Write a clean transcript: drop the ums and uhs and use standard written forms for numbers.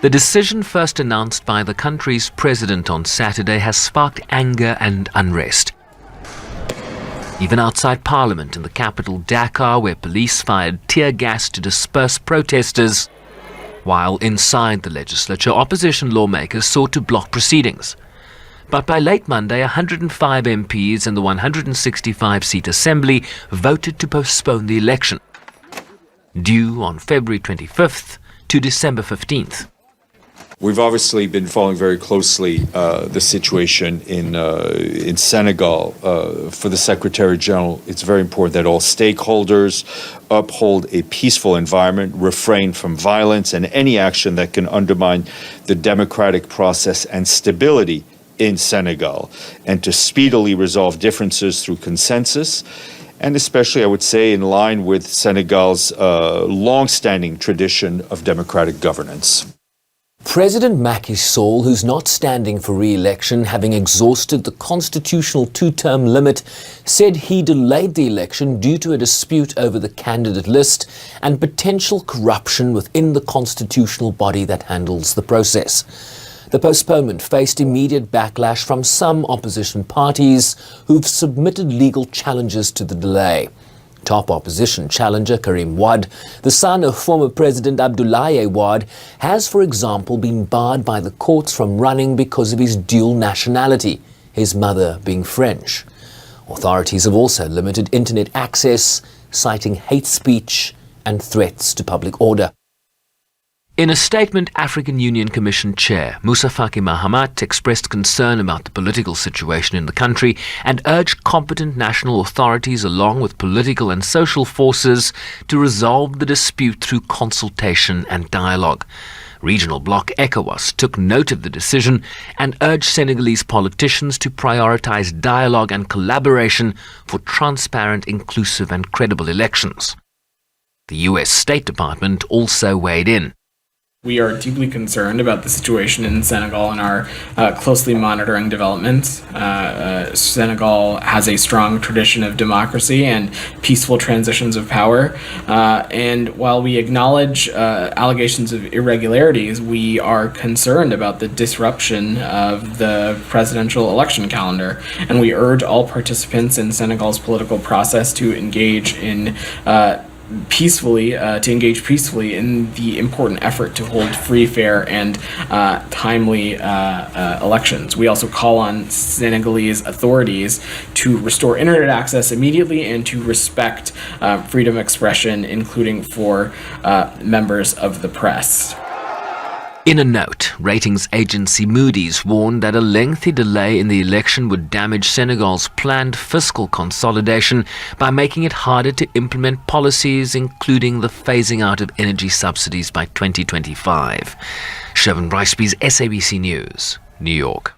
The decision, first announced by the country's president on Saturday, has sparked anger and unrest. Even outside Parliament in the capital Dakar, where police fired tear gas to disperse protesters, while inside the legislature, opposition lawmakers sought to block proceedings. But by late Monday, 105 MPs in the 165-seat assembly voted to postpone the election, due on February 25th to December 15th. We've obviously been following very closely the situation in Senegal. For the Secretary General, it's very important that all stakeholders uphold a peaceful environment, refrain from violence and any action that can undermine the democratic process and stability in Senegal, and to speedily resolve differences through consensus, and especially, I would say, in line with Senegal's long-standing tradition of democratic governance. President Macky Sall, who's not standing for re-election, having exhausted the constitutional two-term limit, said he delayed the election due to a dispute over the candidate list and potential corruption within the constitutional body that handles the process. The postponement faced immediate backlash from some opposition parties who've submitted legal challenges to the delay. Top opposition challenger Karim Wade, the son of former President Abdoulaye Wade, has, for example, been barred by the courts from running because of his dual nationality, his mother being French. Authorities have also limited internet access, citing hate speech and threats to public order. In a statement, African Union Commission Chair Moussa Faki Mahamat expressed concern about the political situation in the country and urged competent national authorities along with political and social forces to resolve the dispute through consultation and dialogue. Regional bloc ECOWAS took note of the decision and urged Senegalese politicians to prioritize dialogue and collaboration for transparent, inclusive and credible elections. The U.S. State Department also weighed in. We are deeply concerned about the situation in Senegal and are closely monitoring developments. Senegal has a strong tradition of democracy and peaceful transitions of power. And while we acknowledge allegations of irregularities, we are concerned about the disruption of the presidential election calendar. And we urge all participants in Senegal's political process to engage peacefully in the important effort to hold free, fair, and timely elections. We also call on Senegalese authorities to restore internet access immediately and to respect freedom of expression, including for members of the press. In a note, ratings agency Moody's warned that a lengthy delay in the election would damage Senegal's planned fiscal consolidation by making it harder to implement policies, including the phasing out of energy subsidies by 2025. Shervin Briceby's SABC News, New York.